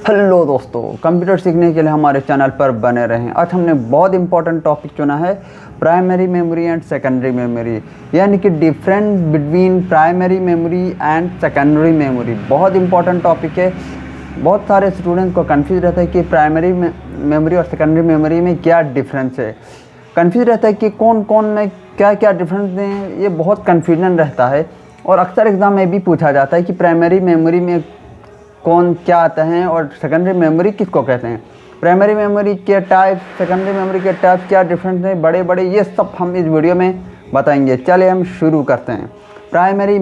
Hello दोस्तों, computer सीखने के लिए हमारे चैनल पर बने रहें। आज हमने बहुत इंपॉर्टेंट टॉपिक चुना है, primary memory and secondary memory, यानी कि difference between primary memory and secondary memory. बहुत इंपॉर्टेंट टॉपिक है। बहुत सारे स्टूडेंट्स को कंफ्यूज रहता है कि प्राइमरी मेमोरी और सेकेंडरी मेमोरी में क्या डिफरेंस है। कंफ्यूज रहता है कि कौन कौन में क्या क्या डिफरेंस हैं, ये बहुत कन्फ्यूजन रहता है। और अक्सर एग्ज़ाम में भी पूछा जाता है कि प्राइमरी मेमोरी में कौन क्या आता है और सेकेंडरी मेमोरी किसको कहते हैं। प्राइमरी मेमोरी के टाइप, सेकेंडरी मेमोरी के टाइप, क्या डिफरेंस है, बड़े बड़े, ये सब हम इस वीडियो में बताएंगे। चलिए हम शुरू करते हैं। Primary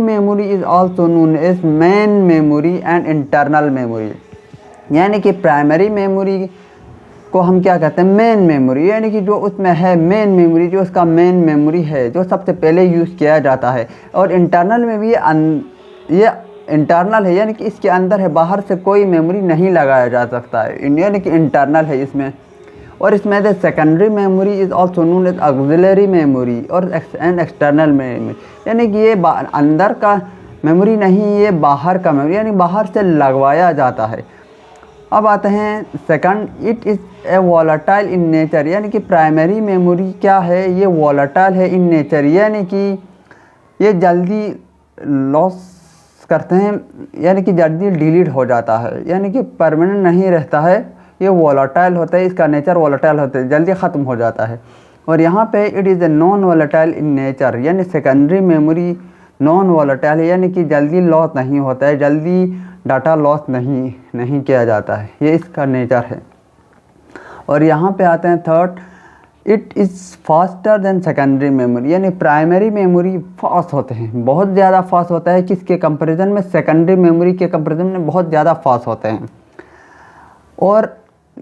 memory is also known as main memory and internal memory. यानी कि प्राइमरी मेमोरी को हम क्या कहते हैं, मेन मेमोरी, यानी कि जो उसमें है मेन मेमोरी, जो उसका मेन मेमोरी है, जो सबसे पहले यूज़ किया जाता है। और इंटरनल में भी ये इंटरनल है, यानी कि इसके अंदर है, बाहर से कोई मेमोरी नहीं लगाया जा सकता है, यानी कि इंटरनल है इसमें। और इसमें the secondary memory is also known as auxiliary memory और एंड एक्सटर्नल मेमोरी, यानी कि ये अंदर का मेमोरी नहीं, ये बाहर का मेमोरी, यानी बाहर से लगवाया जाता है। अब आते हैं second, it is a volatile in nature, यानी कि प्राइमरी मेमोरी क्या है, ये वॉलेटाइल है इन नेचर, यानी कि ये जल्दी लॉस करते हैं, यानी कि जल्दी डिलीट हो जाता है, यानी कि परमानेंट नहीं रहता है, ये वॉलेटाइल होता है, इसका नेचर वॉलेटाइल होता है, जल्दी ख़त्म हो जाता है। और यहाँ पे it is a non volatile in nature, यानी सेकेंडरी मेमोरी नॉन वॉलेटाइल है, यानी कि जल्दी लॉस नहीं होता है, जल्दी डाटा लॉस नहीं किया जाता है, ये इसका नेचर है। और यहाँ पे आते हैं third, it is faster than secondary memory, यानी प्राइमरी मेमोरी फास्ट होते हैं, बहुत ज़्यादा फास्ट होता है, किसके कंपैरिजन में, सेकेंडरी मेमोरी के कंपैरिजन में बहुत ज़्यादा फास्ट होते हैं। और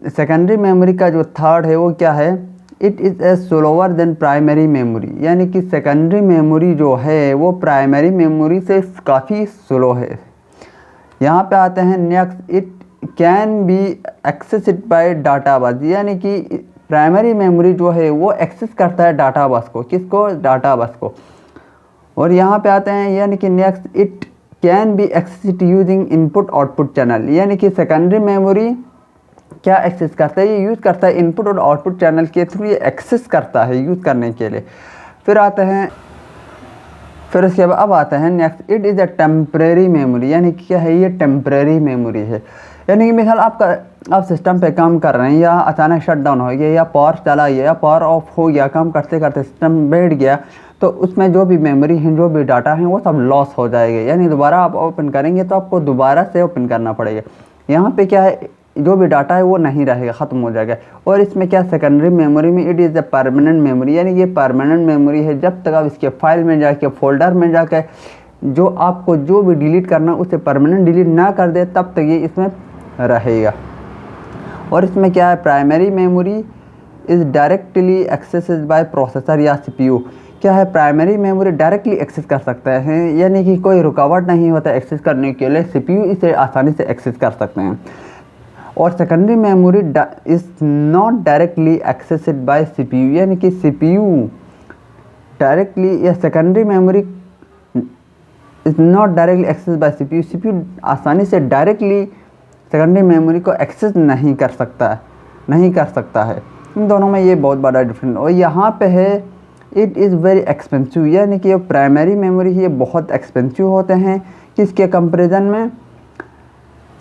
सेकेंडरी मेमोरी का जो थर्ड है वो क्या है, it is a slower then primary memory, यानी कि सेकेंडरी मेमोरी जो है वो प्राइमरी मेमोरी से काफ़ी स्लो है। यहाँ पे आते हैं next, it can be accessed by data bus, यानी कि प्राइमरी मेमोरी जो है वो एक्सेस करता है डाटा बस को, किसको, डाटा बस को। और यहाँ पे आते हैं, यानी कि next, it can be accessed using input output channel, यानी कि सेकेंडरी मेमोरी क्या एक्सेस करता है, ये यूज़ करता है इनपुट और आउटपुट चैनल के थ्रू, ये एक्सेस करता है यूज़ करने के लिए। फिर आते हैं, फिर उसके बाद अब आते हैं next, it is a temporary memory, यानी कि क्या है, ये टेम्परेरी मेमोरी है, यानी कि मिसाल आप सिस्टम पे काम कर रहे हैं, या अचानक शट डाउन हो गया, या पावर चला गया, या पावर ऑफ हो गया, काम करते करते सिस्टम बैठ गया, तो उसमें जो भी मेमोरी हैं, जो भी डाटा हैं, वो सब लॉस हो जाएगा, यानी दोबारा आप ओपन करेंगे तो आपको दोबारा से ओपन करना पड़ेगा। यहाँ पे क्या है, जो भी डाटा है वो नहीं रहेगा, ख़त्म हो जाएगा। और इसमें क्या, सेकेंडरी मेमोरी में it is a permanent memory, यानी ये परमानेंट मेमोरी है, जब तक आप इसके फाइल में जाके, फोल्डर में जाके जो आपको जो भी डिलीट करना उसे परमानेंट डिलीट ना कर दे, तब तक ये इसमें रहेगा। और इसमें क्या है, primary memory is directly accessed by processor या सीपीयू, क्या है, प्राइमरी मेमोरी डायरेक्टली एक्सेस कर सकते हैं, यानी कि कोई रुकावट नहीं होता एक्सेस करने के लिए, सीपीयू इसे आसानी से एक्सेस कर सकते हैं। और secondary memory is not directly accessed by CPU, यानी कि सीपीयू डायरेक्टली, या secondary memory is not directly access by CPU, CPU आसानी से डायरेक्टली सेकेंडरी मेमोरी को एक्सेस नहीं कर सकता है। इन दोनों में ये बहुत बड़ा डिफरेंस। और यहाँ पे है, इट इज़ वेरी एक्सपेंसिव, यानी कि प्राइमरी मेमोरी ये बहुत एक्सपेंसिव होते हैं, किसके कंपैरिजन में,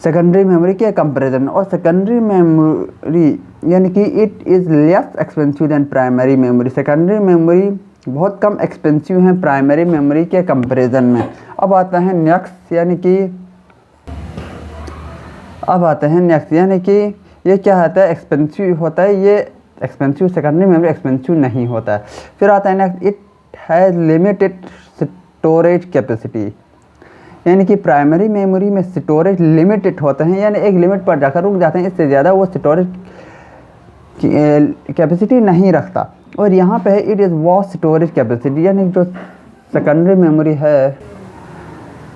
सेकेंडरी मेमोरी के कंपैरिजन। और सेकेंडरी मेमोरी यानी कि it is less expensive than primary memory, secondary memory बहुत कम एक्सपेंसिव है प्राइमरी मेमोरी के कंपैरिजन में। अब आता है नेक्स्ट, यानी कि ये क्या होता है, एक्सपेंसिव होता है, ये एक्सपेंसिव, सेकेंडरी मेमोरी एक्सपेंसिव नहीं होता है। फिर आता है next, it has limited storage capacity, यानी कि प्राइमरी मेमोरी में स्टोरेज लिमिटेड होते हैं, यानी एक लिमिट पर जाकर रुक जाते हैं, इससे ज़्यादा वो स्टोरेज कैपेसिटी नहीं रखता। और यहाँ पे है, it is vast storage capacity, यानी जो सेकेंडरी मेमोरी है,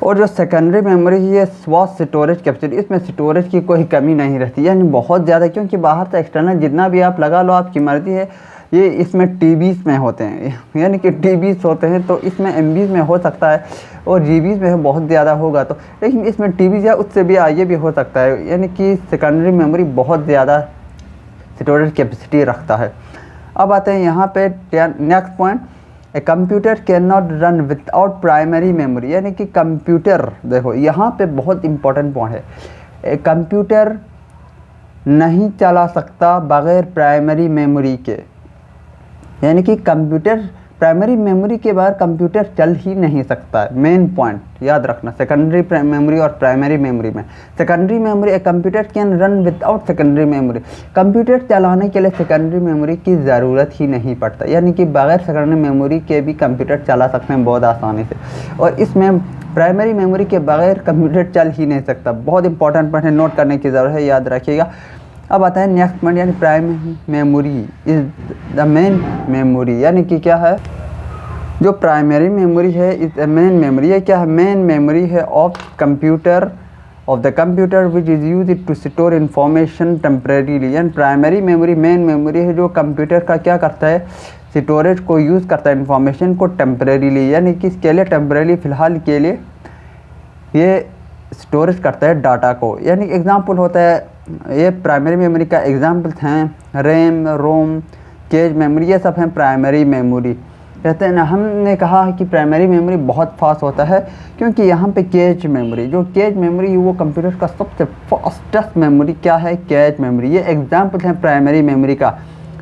और जो सेकेंडरी मेमोरी है ये वास्ट स्टोरेज कैपेसिटी, इसमें स्टोरेज की कोई कमी नहीं रहती, यानी बहुत ज़्यादा, क्योंकि बाहर से एक्सटर्नल जितना भी आप लगा लो, आपकी मर्ज़ी है, ये इसमें TBs में होते हैं, यानी कि TBs होते हैं, तो इसमें MBs में हो सकता है और GBs में बहुत ज़्यादा होगा तो, लेकिन इसमें TBs या उससे भी आगे भी हो सकता है, यानी कि सेकेंडरी मेमोरी बहुत ज़्यादा स्टोरेज कैपेसिटी रखता है। अब आते हैं यहाँ पे next point, a computer can not run without primary memory, यानी कि कंप्यूटर, देखो यहाँ पे बहुत इंपॉर्टेंट पॉइंट है, ए कंप्यूटर नहीं चला सकता बगैर प्राइमरी मेमोरी के, यानी कि कंप्यूटर प्राइमरी मेमोरी के बाहर कंप्यूटर चल ही नहीं सकता है। मेन पॉइंट याद रखना सेकेंडरी मेमोरी और प्राइमरी मेमोरी में। Secondary memory, a computer can run without secondary memory, computer चलाने के लिए सेकेंडरी मेमोरी की ज़रूरत ही नहीं पड़ता, यानी कि बगैर सेकेंडरी मेमोरी के भी कंप्यूटर चला सकते हैं बहुत आसानी से। और इसमें प्राइमरी मेमोरी के बगैर कंप्यूटर चल ही नहीं सकता। बहुत इंपॉर्टेंट पॉइंट है, नोट करने की ज़रूरत है, याद रखिएगा। अब आता है नेक्स्ट पॉइंट, यानी primary memory is the main memory, यानी कि क्या है, जो प्राइमरी मेमोरी है इज़ द मेन मेमोरी, ये क्या है, मेन मेमोरी है of the computer which is use to store information temporarily, यानी प्राइमरी मेमोरी मेन मेमोरी है जो कंप्यूटर का क्या करता है, स्टोरेज को यूज़ करता है इंफॉर्मेशन को टेम्परेरीली, यानी कि इसके लिए टेम्परेरी फ़िलहाल के लिए ये स्टोरेज करता है डाटा को। यानी एग्जांपल होता है, ये प्राइमरी मेमोरी का एग्जांपल्स हैं रैम, रोम, कैश मेमोरी, ये सब हैं प्राइमरी मेमोरी। कहते हैं ना, हमने कहा है कि प्राइमरी मेमोरी बहुत फास्ट होता है क्योंकि यहाँ पे कैश मेमोरी, जो कैश मेमोरी वो कंप्यूटर का सबसे फास्टेस्ट मेमोरी क्या है, कैश मेमोरी। ये एग्जांपल हैं प्राइमरी मेमोरी का।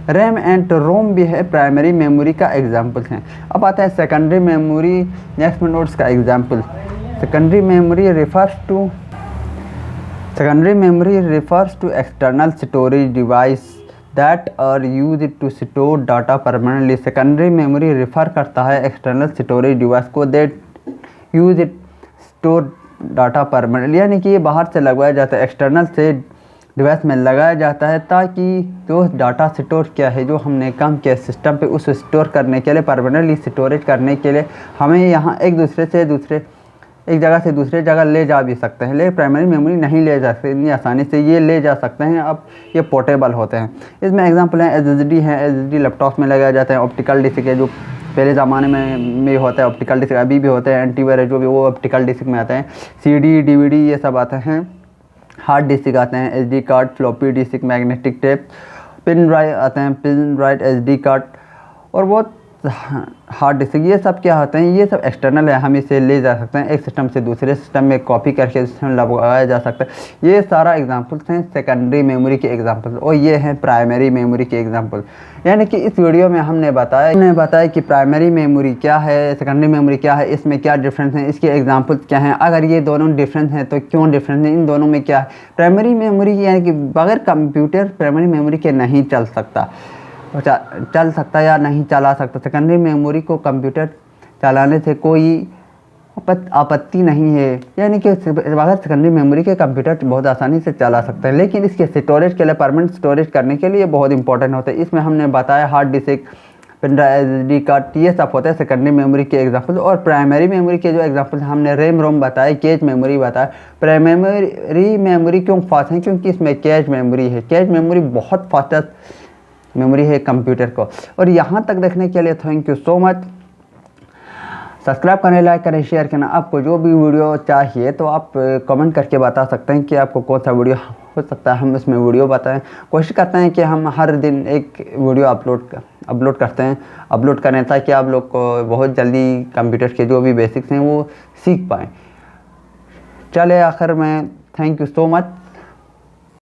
रैम एंड रोम भी है प्राइमरी मेमोरी का एग्जांपल्स हैं। अब आता है सेकेंडरी मेमोरी, नेक्स्ट नोट्स का example. Secondary memory refers to external storage device that are used to store data permanently। Secondary memory refer करता है एक्सटर्नल स्टोरेज डिवाइस को that use it store data permanently, यानी कि ये बाहर से लगवाया जाता है, एक्सटर्नल से डिवाइस में लगाया जाता है ताकि जो डाटा स्टोर किया है, जो हमने काम किया सिस्टम पे, उस स्टोर करने के लिए, परमानेंटली स्टोरेज करने के लिए हमें यहाँ एक जगह से दूसरे जगह ले जा भी सकते हैं, लेकिन प्राइमरी मेमोरी नहीं ले जा सकते इतनी आसानी से। ये ले जा सकते हैं, अब ये पोर्टेबल होते हैं। इसमें एग्जांपल हैं SSD हैं, SSD लैपटॉप में लगाया जाता है। ऑप्टिकल डिस्क है, जो पहले ज़माने में होता है ऑप्टिकल डिस्क, अभी भी होते हैं। एंटीवायरस जो भी वो ऑप्टिकल डिस्क में आते हैं। CD, DVD ये सब आते हैं। हार्ड डिस्क आते हैं, SD card, floppy disk, magnetic tape, pin drive आते हैं, पिन ड्राइव, SD कार्ड और वो हार्ड डिस्क, ये सब क्या होते हैं, ये सब एक्सटर्नल है, हम इसे ले जा सकते हैं एक सिस्टम से दूसरे सिस्टम में कॉपी करके सिस्टम लगाया जा सकता है। ये सारा एग्जांपल्स हैं सेकेंडरी मेमोरी के एग्जांपल, और ये हैं प्राइमरी मेमोरी के एग्जांपल। यानी कि इस वीडियो में हमने बताया कि प्राइमरी मेमोरी क्या है, सेकेंडरी मेमोरी क्या है, इसमें क्या डिफरेंस है, इसके एग्जांपल्स क्या हैं, अगर ये दोनों डिफरेंस हैं तो क्यों डिफरेंस है, इन दोनों में क्या है। प्राइमरी मेमोरी यानी कि बगैर कंप्यूटर प्राइमरी मेमोरी के नहीं चल सकता या नहीं चला सकता। सेकेंडरी मेमोरी को कंप्यूटर चलाने से कोई आपत्ति नहीं है, यानी कि बगैर सेकेंडरी मेमोरी के कंप्यूटर बहुत आसानी से चला सकते हैं, लेकिन इसके स्टोरेज के लिए, परमानेंट स्टोरेज करने के लिए बहुत इंपॉर्टेंट होता है। इसमें हमने बताया hard disk, pen drive, SD card, ये सब होते हैं सेकेंडरी मेमोरी के एग्जांपल। और प्राइमरी मेमोरी के जो एग्जांपल हमने रैम, रोम बताया, कैश मेमोरी बताया। प्राइमरी मेमोरी क्यों फास्ट है, क्योंकि इसमें कैश मेमोरी है। कैश मेमोरी बहुत फास्टेस्ट मेमोरी है कंप्यूटर को। और यहाँ तक देखने के लिए thank you so much. Subscribe करें, लाइक करें, शेयर करना। आपको जो भी वीडियो चाहिए तो आप कमेंट करके बता सकते हैं कि आपको कौन सा वीडियो हो सकता है, हम इसमें वीडियो बताएं। कोशिश करते हैं कि हम हर दिन एक वीडियो अपलोड करें ताकि आप लोग को बहुत जल्दी कंप्यूटर के जो भी बेसिक्स हैं वो सीख पाएँ। चले आखिर में थैंक यू सो मच।